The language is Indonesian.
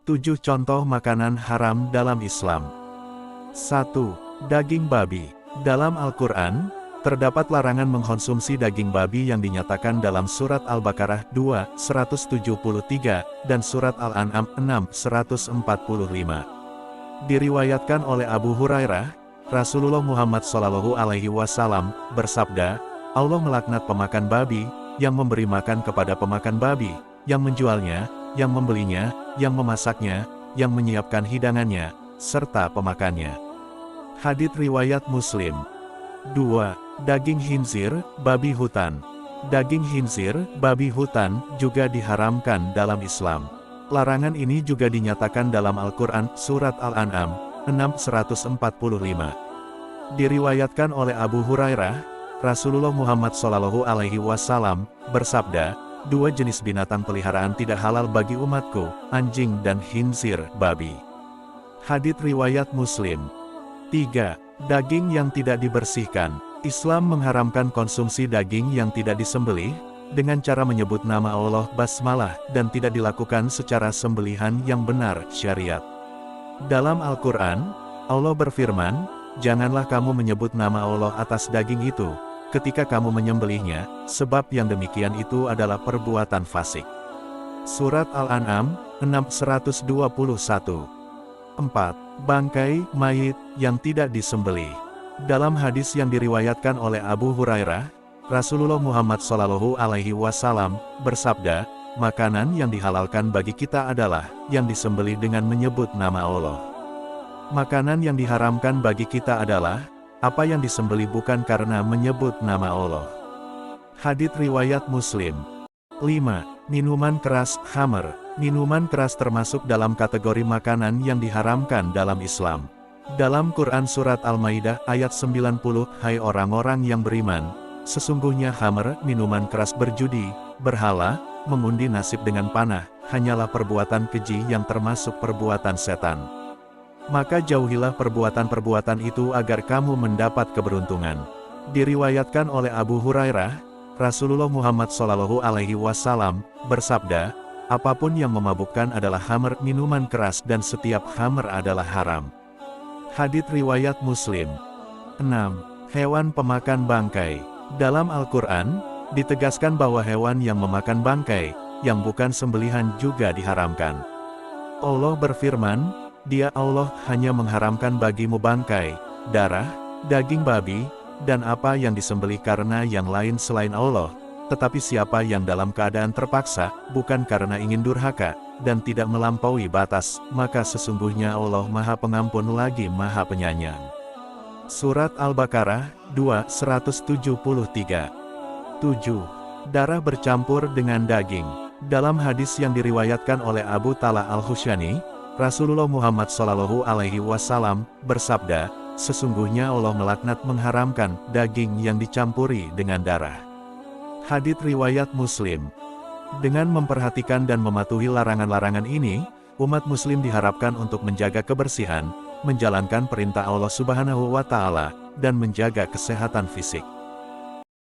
7 contoh makanan haram dalam Islam. 1. Daging babi. Dalam Al-Quran, terdapat larangan mengkonsumsi daging babi yang dinyatakan dalam Surat Al-Baqarah 2:173 dan Surat Al-An'am 6:145. Diriwayatkan oleh Abu Hurairah, Rasulullah Muhammad SAW bersabda, Allah melaknat pemakan babi, yang memberi makan kepada pemakan babi, yang menjualnya, yang membelinya, yang memasaknya, yang menyiapkan hidangannya, serta pemakannya. Hadits riwayat Muslim. 2. Daging khinzir, babi hutan. Daging khinzir, babi hutan, juga diharamkan dalam Islam. Larangan ini juga dinyatakan dalam Al-Quran, Surat Al-An'am 6:145. Diriwayatkan oleh Abu Hurairah, Rasulullah Muhammad SAW bersabda, 2 jenis binatang peliharaan tidak halal bagi umatku, anjing dan khinzir, babi. Hadits riwayat Muslim. 3. Daging yang tidak dibersihkan. Islam mengharamkan konsumsi daging yang tidak disembelih, dengan cara menyebut nama Allah basmalah dan tidak dilakukan secara sembelihan yang benar syariat. Dalam Al-Quran, Allah berfirman, janganlah kamu menyebut nama Allah atas daging itu, ketika kamu menyembelihnya, sebab yang demikian itu adalah perbuatan fasik. Surat Al-An'am 6:121. 4. Bangkai mayit yang tidak disembelih. Dalam hadis yang diriwayatkan oleh Abu Hurairah, Rasulullah Muhammad SAW bersabda, makanan yang dihalalkan bagi kita adalah yang disembelih dengan menyebut nama Allah. Makanan yang diharamkan bagi kita adalah apa yang disembelih bukan karena menyebut nama Allah. Hadits riwayat Muslim. 5. Minuman keras, khamr. Minuman keras termasuk dalam kategori makanan yang diharamkan dalam Islam. Dalam Quran Surat Al-Maidah ayat 90, hai orang-orang yang beriman, sesungguhnya khamr, minuman keras berjudi, berhala, mengundi nasib dengan panah, hanyalah perbuatan keji yang termasuk perbuatan setan. Maka jauhilah perbuatan-perbuatan itu agar kamu mendapat keberuntungan. Diriwayatkan oleh Abu Hurairah, Rasulullah Muhammad SAW bersabda, apapun yang memabukkan adalah khamr, minuman keras, dan setiap khamr adalah haram. Hadits riwayat Muslim. 6. Hewan pemakan bangkai. Dalam Al-Quran, ditegaskan bahwa hewan yang memakan bangkai, yang bukan sembelihan juga diharamkan. Allah berfirman, Dia Allah hanya mengharamkan bagimu bangkai, darah, daging babi, dan apa yang disembelih karena yang lain selain Allah, tetapi siapa yang dalam keadaan terpaksa, bukan karena ingin durhaka, dan tidak melampaui batas, maka sesungguhnya Allah Maha Pengampun lagi Maha Penyayang. Surat Al-Baqarah 2:173. 7. Darah bercampur dengan daging. Dalam hadis yang diriwayatkan oleh Abu Talha Al-Khushani, Rasulullah Muhammad SAW bersabda, sesungguhnya Allah melaknat mengharamkan daging yang dicampuri dengan darah. Hadits riwayat Muslim. Dengan memperhatikan dan mematuhi larangan-larangan ini, umat muslim diharapkan untuk menjaga kebersihan, menjalankan perintah Allah Subhanahu wa Ta'ala, dan menjaga kesehatan fisik.